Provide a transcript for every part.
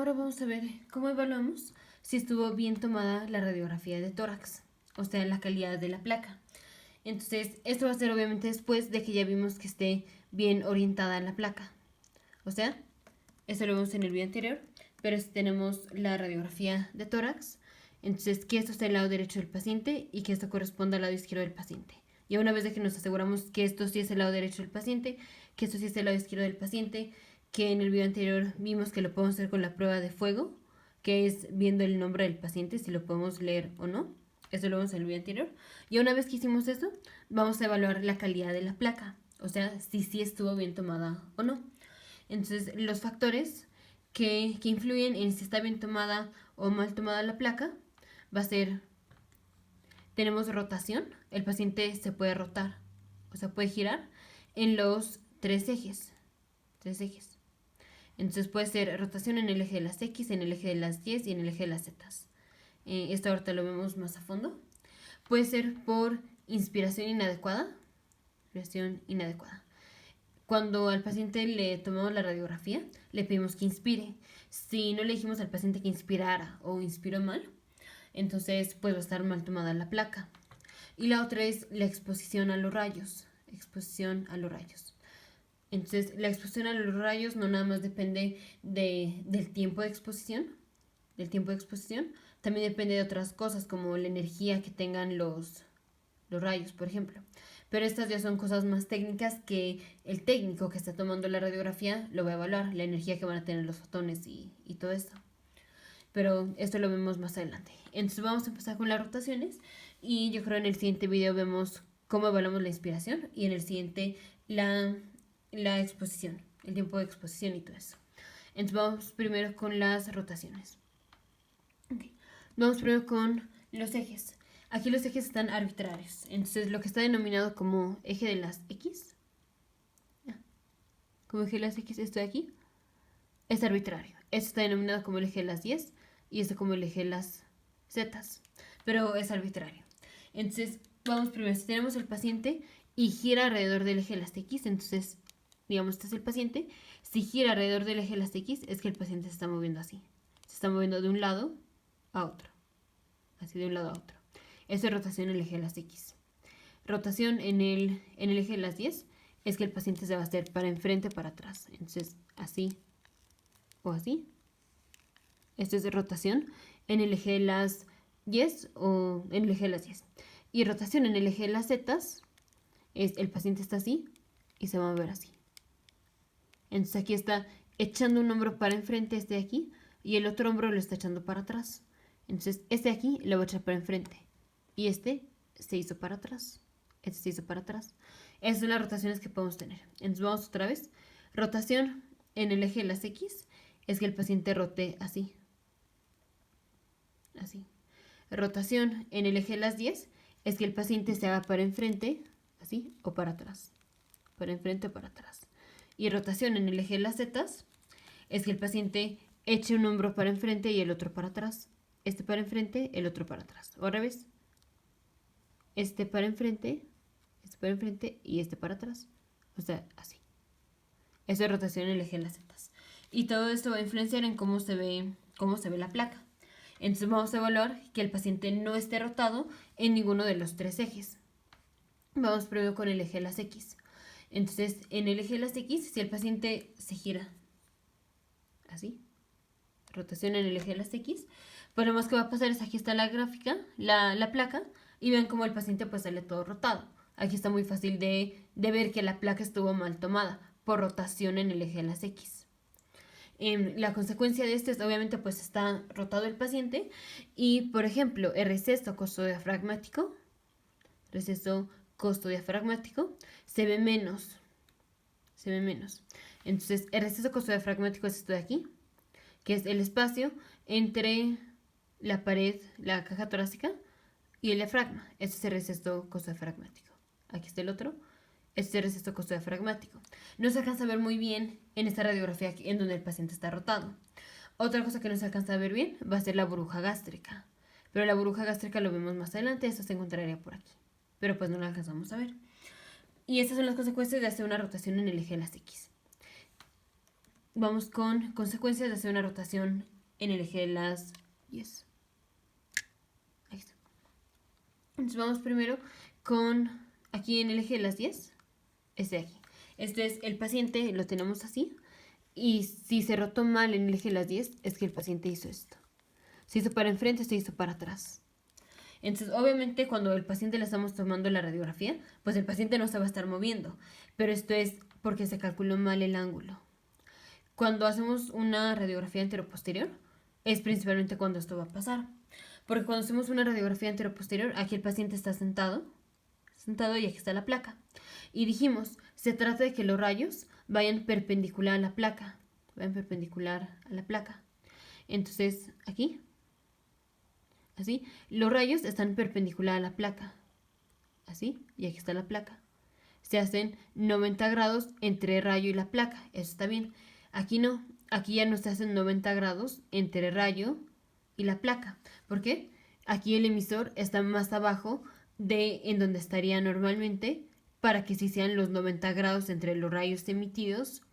ahora vamos a ver cómo evaluamos si estuvo bien tomada la radiografía de tórax, o sea, la calidad de la placa. Entonces, esto va a ser obviamente después de que ya vimos que esté bien orientada la placa. O sea, esto lo vemos en el video anterior, pero si tenemos la radiografía de tórax, entonces que esto esté al lado derecho del paciente y que esto corresponda al lado izquierdo del paciente. Y una vez de que nos aseguramos que esto sí es el lado derecho del paciente, que esto sí es el lado izquierdo del paciente, que en el video anterior vimos que lo podemos hacer con la prueba de fuego, que es viendo el nombre del paciente, si lo podemos leer o no. Eso lo vemos en el video anterior. Y una vez que hicimos eso, vamos a evaluar la calidad de la placa, o sea, si sí estuvo bien tomada o no. Entonces, los factores que influyen en si está bien tomada o mal tomada la placa va a ser, tenemos rotación, el paciente se puede rotar, o sea, puede girar en los tres ejes. Entonces puede ser rotación en el eje de las X, en el eje de las Y y en el eje de las Z. Esto ahorita lo vemos más a fondo. Puede ser por inspiración inadecuada. Cuando al paciente le tomamos la radiografía, le pedimos que inspire. Si no le dijimos al paciente que inspirara o inspiró mal, entonces pues va a estar mal tomada la placa. Y la otra es la exposición a los rayos. Entonces, la exposición a los rayos no nada más depende del tiempo de exposición, también depende de otras cosas como la energía que tengan los rayos, por ejemplo. Pero estas ya son cosas más técnicas que el técnico que está tomando la radiografía lo va a evaluar, la energía que van a tener los fotones y todo esto. Pero esto lo vemos más adelante. Entonces vamos a empezar con las rotaciones y yo creo en el siguiente video vemos cómo evaluamos la inspiración y en el siguiente la exposición, el tiempo de exposición y todo eso. Entonces vamos primero con las rotaciones. Okay. Vamos primero con los ejes. Aquí los ejes están arbitrarios. Entonces lo que está denominado como eje de las X, esto de aquí, es arbitrario. Esto está denominado como el eje de las Y y esto como el eje de las Z, pero es arbitrario. Entonces vamos primero, si tenemos el paciente y gira alrededor del eje de las X, entonces digamos este es el paciente, si gira alrededor del eje de las X es que el paciente se está moviendo así, se está moviendo de un lado a otro, así de un lado a otro. Eso es rotación en el eje de las X. Rotación en el eje de las Y es que el paciente se va a hacer para enfrente, para atrás, entonces así o así. Esto es rotación en el eje de las Y o en el eje de las Y. Y rotación en el eje de las Z es el paciente está así y se va a mover así. Entonces aquí está echando un hombro para enfrente, este de aquí, y el otro hombro lo está echando para atrás. Entonces este de aquí lo voy a echar para enfrente y este se hizo para atrás. Este se hizo para atrás. Esas son las rotaciones que podemos tener. Entonces vamos otra vez. Rotación en el eje de las X es que el paciente rote así. Así. Rotación en el eje de las 10 es que el paciente se haga para enfrente, así, o para atrás. Para enfrente o para atrás. Y rotación en el eje de las Z es que el paciente eche un hombro para enfrente y el otro para atrás. Este para enfrente, el otro para atrás. O al revés. Este para enfrente y este para atrás. O sea, así. Eso es rotación en el eje de las Z. Y todo esto va a influenciar en cómo se ve la placa. Entonces vamos a evaluar que el paciente no esté rotado en ninguno de los tres ejes. Vamos primero con el eje de las X. Entonces, en el eje de las X, si el paciente se gira así, rotación en el eje de las X, pues lo más que va a pasar es aquí está la gráfica, la placa, y ven cómo el paciente pues sale todo rotado. Aquí está muy fácil de ver que la placa estuvo mal tomada por rotación en el eje de las X. La consecuencia de esto es obviamente pues está rotado el paciente y por ejemplo el receso costo diafragmático se ve menos. Entonces el receso costo diafragmático es esto de aquí, que es el espacio entre la pared, la caja torácica y el diafragma. Este es el receso costo diafragmático. Aquí está el otro. Este es el receso costo diafragmático. No se alcanza a ver muy bien en esta radiografía en donde el paciente está rotado. Otra cosa que no se alcanza a ver bien va a ser la burbuja gástrica. Pero la burbuja gástrica lo vemos más adelante, eso se encontraría por aquí. Pero pues no la alcanzamos a ver. Y estas son las consecuencias de hacer una rotación en el eje de las X. Vamos con consecuencias de hacer una rotación en el eje de las 10. Ahí está. Entonces vamos primero con aquí en el eje de las 10, este de aquí. Este es el paciente, lo tenemos así. Y si se rotó mal en el eje de las 10, es que el paciente hizo esto. Se hizo para enfrente, se hizo para atrás. Entonces, obviamente, cuando el paciente le estamos tomando la radiografía, pues el paciente no se va a estar moviendo. Pero esto es porque se calculó mal el ángulo. Cuando hacemos una radiografía anteroposterior, es principalmente cuando esto va a pasar. Porque cuando hacemos una radiografía anteroposterior, aquí el paciente está sentado y aquí está la placa. Y dijimos, se trata de que los rayos vayan perpendicular a la placa. Entonces, aquí, así, los rayos están perpendicular a la placa. Así, y aquí está la placa. Se hacen 90 grados entre el rayo y la placa. Eso está bien. Aquí no. Aquí ya no se hacen 90 grados entre el rayo y la placa. ¿Por qué? Aquí el emisor está más abajo de en donde estaría normalmente para que sí sean los 90 grados entre los rayos emitidos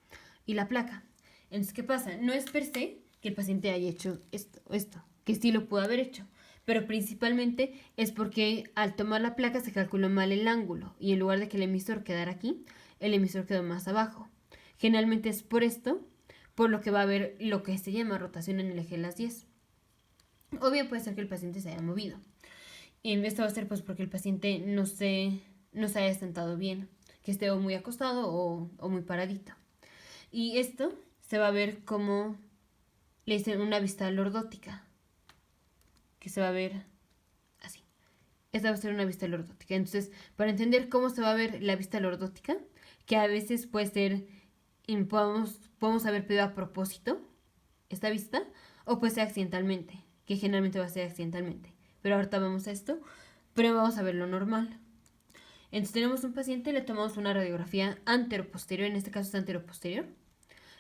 y la placa. Entonces, ¿qué pasa? No es per se que el paciente haya hecho esto, que sí lo pudo haber hecho, pero principalmente es porque al tomar la placa se calculó mal el ángulo y en lugar de que el emisor quedara aquí, el emisor quedó más abajo. Generalmente es por esto, por lo que va a haber lo que se llama rotación en el eje de las 10. O bien puede ser que el paciente se haya movido. Y esto va a ser pues porque el paciente no se haya sentado bien, que esté o muy acostado o muy paradito. Y esto se va a ver como le dicen una vista lordótica, que se va a ver así. Esta va a ser una vista lordótica. Entonces, para entender cómo se va a ver la vista lordótica, que a veces puede ser, podemos haber pedido a propósito esta vista, o puede ser accidentalmente, que generalmente va a ser accidentalmente. Pero ahorita vamos a esto, pero vamos a ver lo normal. Entonces tenemos un paciente, le tomamos una radiografía anteroposterior, en este caso es anteroposterior,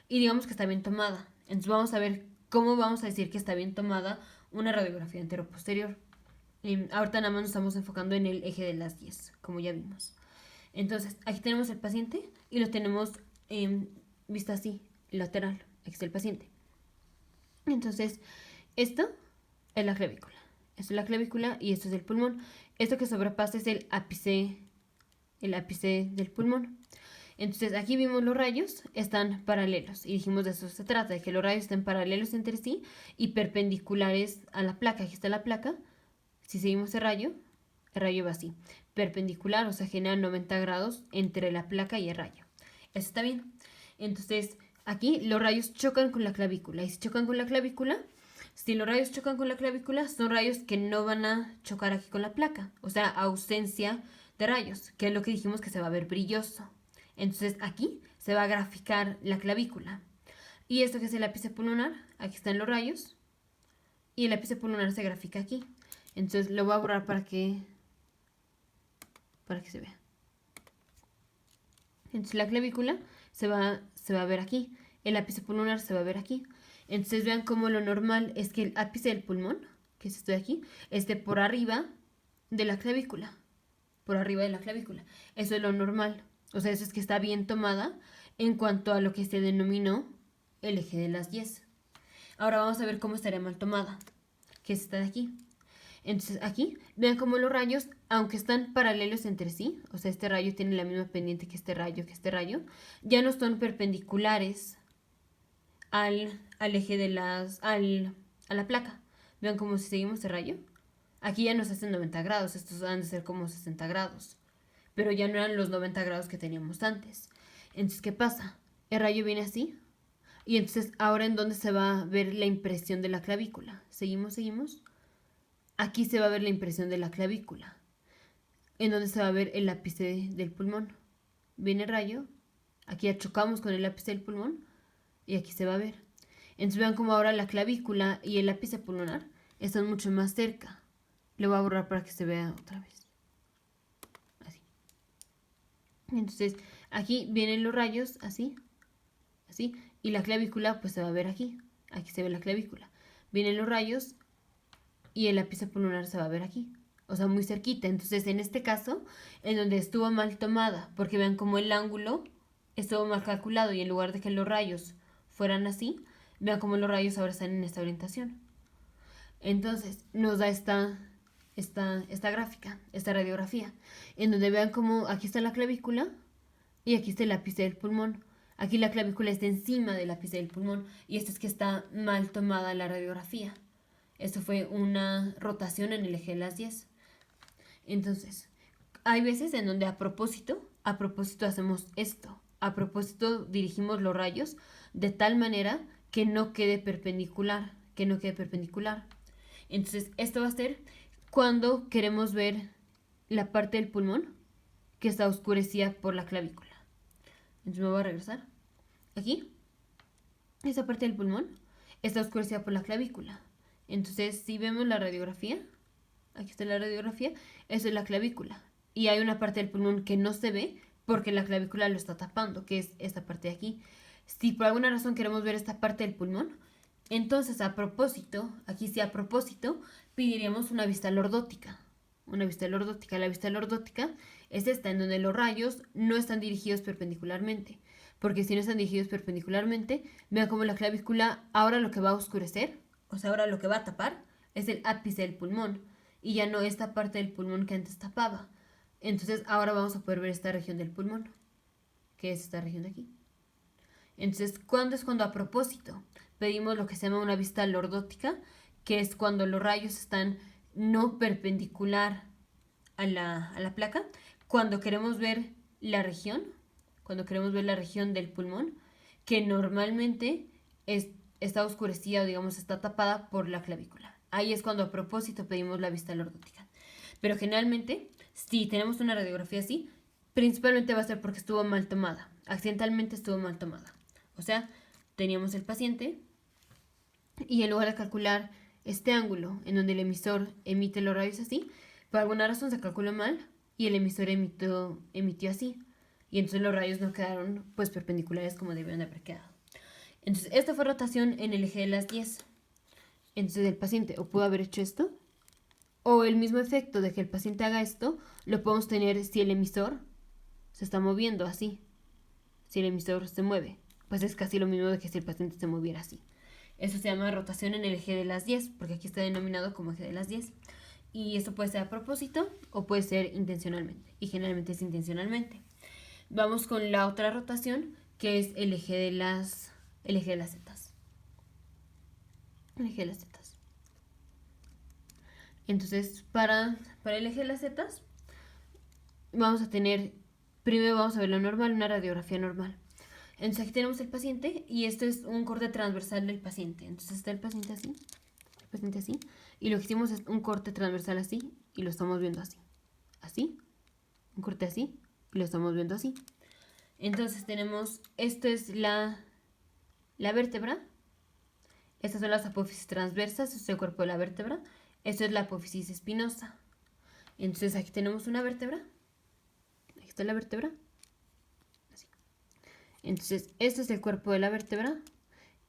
y digamos que está bien tomada. Entonces vamos a ver cómo vamos a decir que está bien tomada una radiografía anteroposterior. Y ahorita nada más nos estamos enfocando en el eje de las 10, como ya vimos. Entonces, aquí tenemos el paciente y lo tenemos visto así, lateral. Aquí está el paciente. Entonces, esto es la clavícula. Esto es la clavícula y esto es el pulmón. Esto que sobrepasa es el ápice del pulmón. Entonces aquí vimos los rayos están paralelos y dijimos de eso se trata, de que los rayos estén paralelos entre sí y perpendiculares a la placa. Aquí está la placa. Si seguimos el rayo va así, perpendicular, o sea, genera 90 grados entre la placa y el rayo. Eso está bien. Entonces aquí los rayos chocan con la clavícula y si chocan con la clavícula, si los rayos chocan con la clavícula, son rayos que no van a chocar aquí con la placa, o sea, ausencia de rayos, que es lo que dijimos que se va a ver brilloso. Entonces aquí se va a graficar la clavícula. Y esto que es el ápice pulmonar, aquí están los rayos. Y el ápice pulmonar se grafica aquí. Entonces lo voy a borrar para que se vea. Entonces la clavícula se va a ver aquí. El ápice pulmonar se va a ver aquí. Entonces vean cómo lo normal es que el ápice del pulmón, que es esto de aquí, esté por arriba de la clavícula. Por arriba de la clavícula. Eso es lo normal. O sea, eso es que está bien tomada en cuanto a lo que se denominó el eje de las 10. Ahora vamos a ver cómo estaría mal tomada, que es esta de aquí. Entonces aquí, vean cómo los rayos, aunque están paralelos entre sí, o sea, este rayo tiene la misma pendiente que este rayo, ya no son perpendiculares al eje de a la placa. Vean cómo si seguimos este rayo, aquí ya nos hacen 90 grados, estos van a ser como 60 grados. Pero ya no eran los 90 grados que teníamos antes. Entonces, ¿qué pasa? El rayo viene así. Y entonces, ¿ahora en dónde se va a ver la impresión de la clavícula? Seguimos. Aquí se va a ver la impresión de la clavícula. En dónde se va a ver el ápice del pulmón. Viene el rayo. Aquí ya chocamos con el ápice del pulmón. Y aquí se va a ver. Entonces, vean cómo ahora la clavícula y el ápice pulmonar están mucho más cerca. Lo voy a borrar para que se vea otra vez. Entonces aquí vienen los rayos así, y la clavícula pues se va a ver aquí se ve la clavícula, vienen los rayos y el ápice pulmonar se va a ver aquí, o sea muy cerquita. Entonces en este caso en donde estuvo mal tomada, porque vean como el ángulo estuvo mal calculado y en lugar de que los rayos fueran así, Vean cómo los rayos ahora están en esta orientación. Entonces, nos da esta gráfica, esta radiografía, en donde vean cómo aquí está la clavícula y aquí está el ápice del pulmón. Aquí la clavícula está encima del ápice del pulmón y esto es que está mal tomada la radiografía. Esto fue una rotación en el eje de las 10. Entonces, hay veces en donde a propósito hacemos esto. A propósito dirigimos los rayos de tal manera que no quede perpendicular. Entonces, esto va a ser cuando queremos ver la parte del pulmón que está oscurecida por la clavícula. Entonces me voy a regresar. Aquí, esa parte del pulmón está oscurecida por la clavícula. Entonces, si vemos la radiografía, aquí está la radiografía, eso es la clavícula. Y hay una parte del pulmón que no se ve porque la clavícula lo está tapando, que es esta parte de aquí. Si por alguna razón queremos ver esta parte del pulmón, entonces a propósito, aquí sí a propósito, pediríamos una vista lordótica. La vista lordótica es esta, en donde los rayos no están dirigidos perpendicularmente. Porque si no están dirigidos perpendicularmente, vean cómo la clavícula ahora lo que va a oscurecer, o sea, ahora lo que va a tapar, es el ápice del pulmón. Y ya no esta parte del pulmón que antes tapaba. Entonces ahora vamos a poder ver esta región del pulmón, que es esta región de aquí. Entonces, ¿cuándo es cuando a propósito pedimos lo que se llama una vista lordótica? Que es cuando los rayos están no perpendicular a la placa. Cuando queremos ver la región, del pulmón, que normalmente está oscurecida o digamos está tapada por la clavícula. Ahí es cuando a propósito pedimos la vista lordótica. Pero generalmente, si tenemos una radiografía así, principalmente va a ser porque estuvo mal tomada. Accidentalmente estuvo mal tomada. O sea, teníamos el paciente y en lugar de calcular este ángulo en donde el emisor emite los rayos así, por alguna razón se calculó mal y el emisor emitió así. Y entonces los rayos no quedaron pues perpendiculares como debían de haber quedado. Entonces, esta fue rotación en el eje de las 10. Entonces, el paciente o pudo haber hecho esto, o el mismo efecto de que el paciente haga esto, lo podemos tener si el emisor se está moviendo así. Si el emisor se mueve, pues es casi lo mismo de que si el paciente se moviera así. Eso se llama rotación en el eje de las 10, porque aquí está denominado como eje de las 10. Y esto puede ser a propósito o puede ser intencionalmente. Y generalmente es intencionalmente. Vamos con la otra rotación, que es el eje de las zetas. El eje de las zetas. Entonces, para el eje de las zetas, vamos a tener, primero vamos a ver lo normal, una radiografía normal. Entonces aquí tenemos el paciente y esto es un corte transversal del paciente. Entonces está el paciente así, y lo que hicimos es un corte transversal así y lo estamos viendo así. Así, un corte así y lo estamos viendo así. Entonces tenemos, esto es la vértebra. Estas son las apófisis transversas, esto es el cuerpo de la vértebra. Esto es la apófisis espinosa. Entonces aquí tenemos una vértebra. Aquí está la vértebra. Así. Entonces, esto es el cuerpo de la vértebra.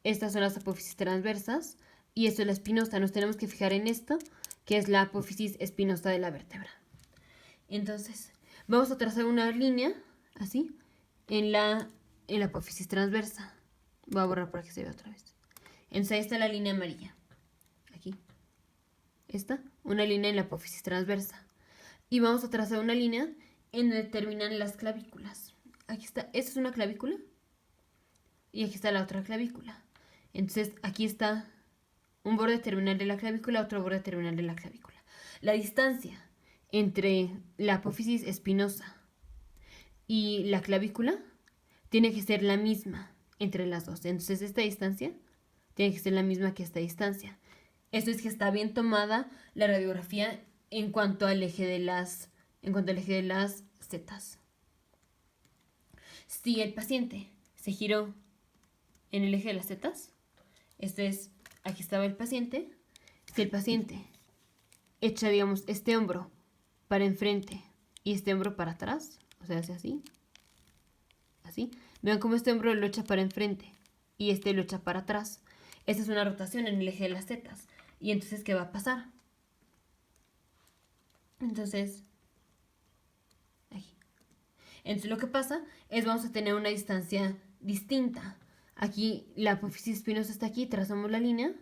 Estas son las apófisis transversas. Y esto es la espinosa. Nos tenemos que fijar en esto, que es la apófisis espinosa de la vértebra. Entonces, vamos a trazar una línea, así, en la apófisis transversa. Voy a borrar para que se vea otra vez. Entonces, ahí está la línea amarilla. Aquí. Esta, una línea en la apófisis transversa. Y vamos a trazar una línea en donde terminan las clavículas. Aquí está, esta es una clavícula. Y aquí está la otra clavícula. Entonces, aquí está un borde terminal de la clavícula, otro borde terminal de la clavícula. La distancia entre la apófisis espinosa y la clavícula tiene que ser la misma entre las dos. Entonces, esta distancia tiene que ser la misma que esta distancia. Esto es que está bien tomada la radiografía en cuanto al eje de las zetas. Si el paciente se giró en el eje de las zetas, aquí estaba el paciente. Si el paciente echa, digamos, este hombro para enfrente y este hombro para atrás, o sea, hace así, así, vean cómo este hombro lo echa para enfrente y este lo echa para atrás. Esta es una rotación en el eje de las zetas. Y entonces, ¿qué va a pasar? Entonces, lo que pasa es vamos a tener una distancia distinta. Aquí la apófisis espinosa está aquí, trazamos la línea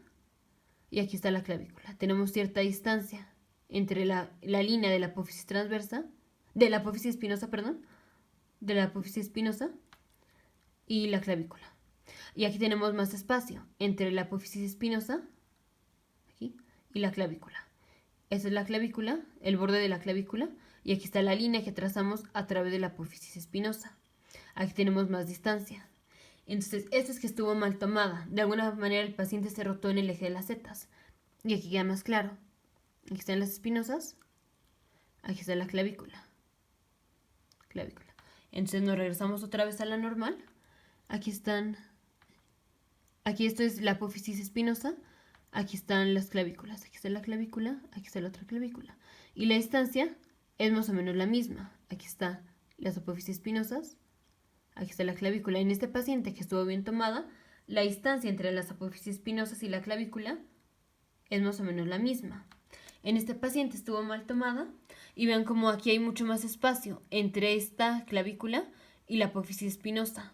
y aquí está la clavícula. Tenemos cierta distancia entre la línea de la apófisis transversa, de la apófisis espinosa, perdón, de la apófisis espinosa y la clavícula. Y aquí tenemos más espacio entre la apófisis espinosa aquí, y la clavícula. Esa es la clavícula, el borde de la clavícula, y aquí está la línea que trazamos a través de la apófisis espinosa. Aquí tenemos más distancia. Entonces, esto es que estuvo mal tomada. De alguna manera el paciente se rotó en el eje de las setas. Y aquí queda más claro. Aquí están las espinosas. Aquí está la clavícula. Clavícula. Entonces nos regresamos otra vez a la normal. Aquí están. Aquí esto es la apófisis espinosa. Aquí están las clavículas. Aquí está la clavícula. Aquí está la otra clavícula. Y la distancia es más o menos la misma. Aquí están las apófisis espinosas. Aquí está la clavícula. En este paciente que estuvo bien tomada, la distancia entre las apófisis espinosas y la clavícula es más o menos la misma. En este paciente estuvo mal tomada y vean como aquí hay mucho más espacio entre esta clavícula y la apófisis espinosa.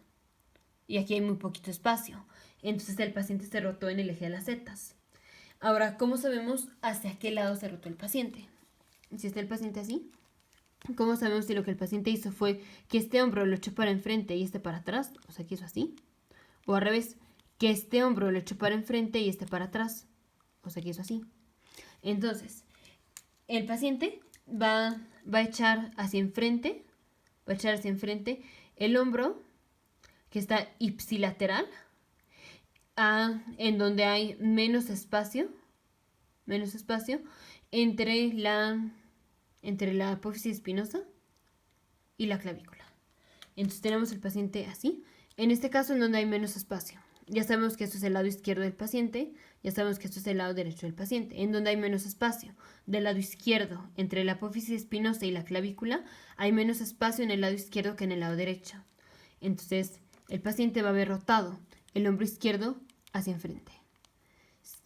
Y aquí hay muy poquito espacio. Entonces el paciente se rotó en el eje de las setas. Ahora, ¿cómo sabemos hacia qué lado se rotó el paciente? Si está el paciente así, ¿cómo sabemos si lo que el paciente hizo fue que este hombro lo echó para enfrente y este para atrás? O sea, que hizo así. O al revés, que este hombro lo echó para enfrente y este para atrás. O sea, que hizo así. Entonces, el paciente va a echar hacia enfrente, el hombro que está ipsilateral, en donde hay menos espacio entre la apófisis espinosa y la clavícula. Entonces tenemos el paciente así. En este caso, en donde hay menos espacio. Ya sabemos que esto es el lado izquierdo del paciente, ya sabemos que esto es el lado derecho del paciente. En donde hay menos espacio, del lado izquierdo, entre la apófisis espinosa y la clavícula, hay menos espacio en el lado izquierdo que en el lado derecho. Entonces, el paciente va a haber rotado el hombro izquierdo hacia enfrente.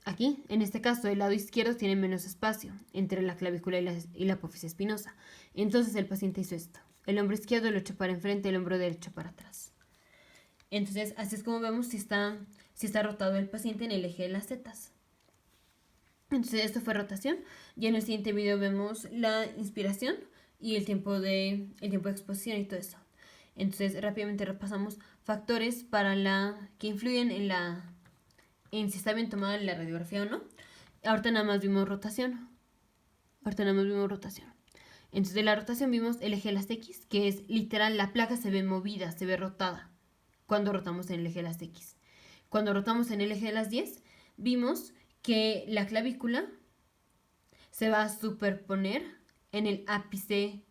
Aquí, en este caso, el lado izquierdo tiene menos espacio entre la clavícula y la apófisis espinosa. Entonces el paciente hizo esto. El hombro izquierdo lo echó para enfrente, el hombro derecho para atrás. Entonces, así es como vemos si está rotado el paciente en el eje de las setas. Entonces, esto fue rotación. Y en el siguiente video vemos la inspiración y el tiempo de exposición y todo eso. Entonces, rápidamente repasamos factores que influyen en si está bien tomada la radiografía o no. Ahorita nada más vimos rotación. Entonces, de la rotación vimos el eje de las X, que es literal, la placa se ve movida, se ve rotada cuando rotamos en el eje de las X. Cuando rotamos en el eje de las 10, vimos que la clavícula se va a superponer en el ápice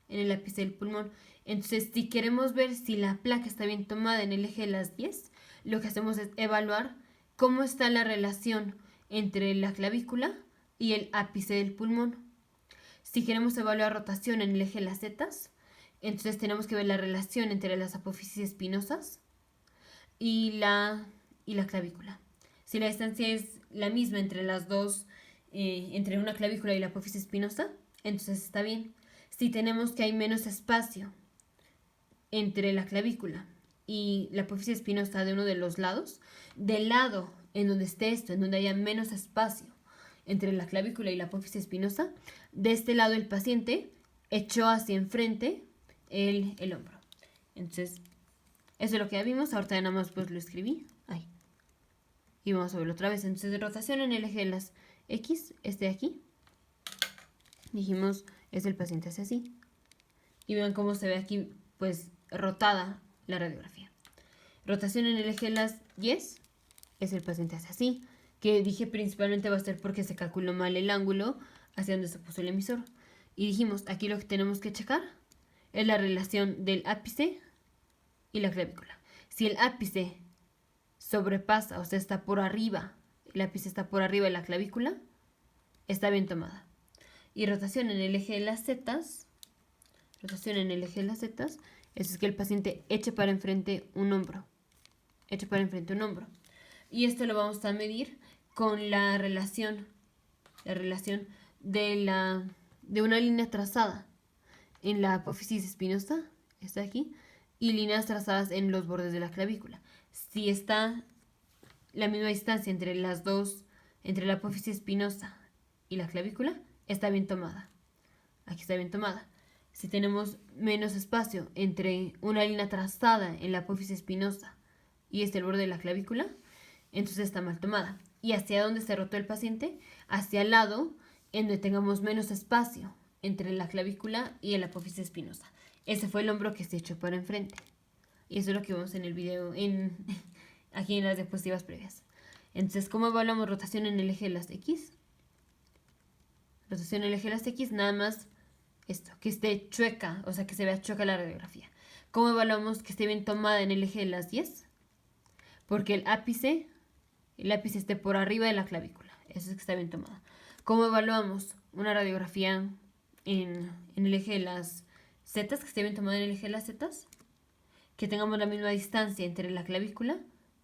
del pulmón. Entonces, si queremos ver si la placa está bien tomada en el eje de las 10, lo que hacemos es evaluar cómo está la relación entre la clavícula y el ápice del pulmón. Si queremos evaluar rotación en el eje de las setas, entonces tenemos que ver la relación entre las apófisis espinosas y la clavícula. Si la distancia es la misma entre las dos, entre una clavícula y la apófisis espinosa, entonces está bien. Si tenemos que hay menos espacio entre la clavícula y la apófisis espinosa de uno de los lados, del lado en donde esté esto, en donde haya menos espacio entre la clavícula y la apófisis espinosa, de este lado el paciente echó hacia enfrente el hombro. Entonces, eso es lo que ya vimos. Ahorita nada más pues lo escribí. Ahí. Y vamos a verlo otra vez. Entonces, de rotación en el eje de las X, de aquí. Dijimos, es el paciente hace así. Y vean cómo se ve aquí, pues, rotada la radiografía. Rotación en el eje de las Y, es el paciente hace así. Que dije principalmente va a ser porque se calculó mal el ángulo hacia donde se puso el emisor. Y dijimos, aquí lo que tenemos que checar es la relación del ápice y la clavícula. Si el ápice sobrepasa, o sea, está por arriba, el ápice está por arriba de la clavícula, está bien tomada. Y rotación en el eje de las setas, es que el paciente eche para enfrente un hombro. Y esto lo vamos a medir con la relación de una línea trazada en la apófisis espinosa, está aquí, y líneas trazadas en los bordes de la clavícula. si está la misma distancia entre las dos, entre la apófisis espinosa y la clavícula, está bien tomada. Aquí está bien tomada. Si tenemos menos espacio entre una línea trazada en la apófisis espinosa y el borde de la clavícula, entonces está mal tomada. ¿Y hacia dónde se rotó el paciente? Hacia el lado en donde tengamos menos espacio entre la clavícula y el apófisis espinosa. Ese fue el hombro que se echó para enfrente. Y eso es lo que vemos en el video, aquí en las diapositivas previas. Entonces, ¿cómo evaluamos rotación en el eje de las X? Rotación en el eje de las X, nada más esto, que esté chueca, o sea, que se vea chueca la radiografía. ¿Cómo evaluamos que esté bien tomada en el eje de las 10? Porque el ápice esté por arriba de la clavícula. Eso es que está bien tomada. ¿Cómo evaluamos una radiografía en el eje de las zetas, que esté bien tomada en el eje de las zetas? Que tengamos la misma distancia entre la clavícula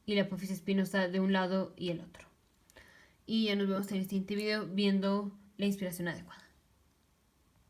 y la apófisis espinosa de un lado y el otro. Y ya nos vemos en el siguiente video viendo la inspiración adecuada.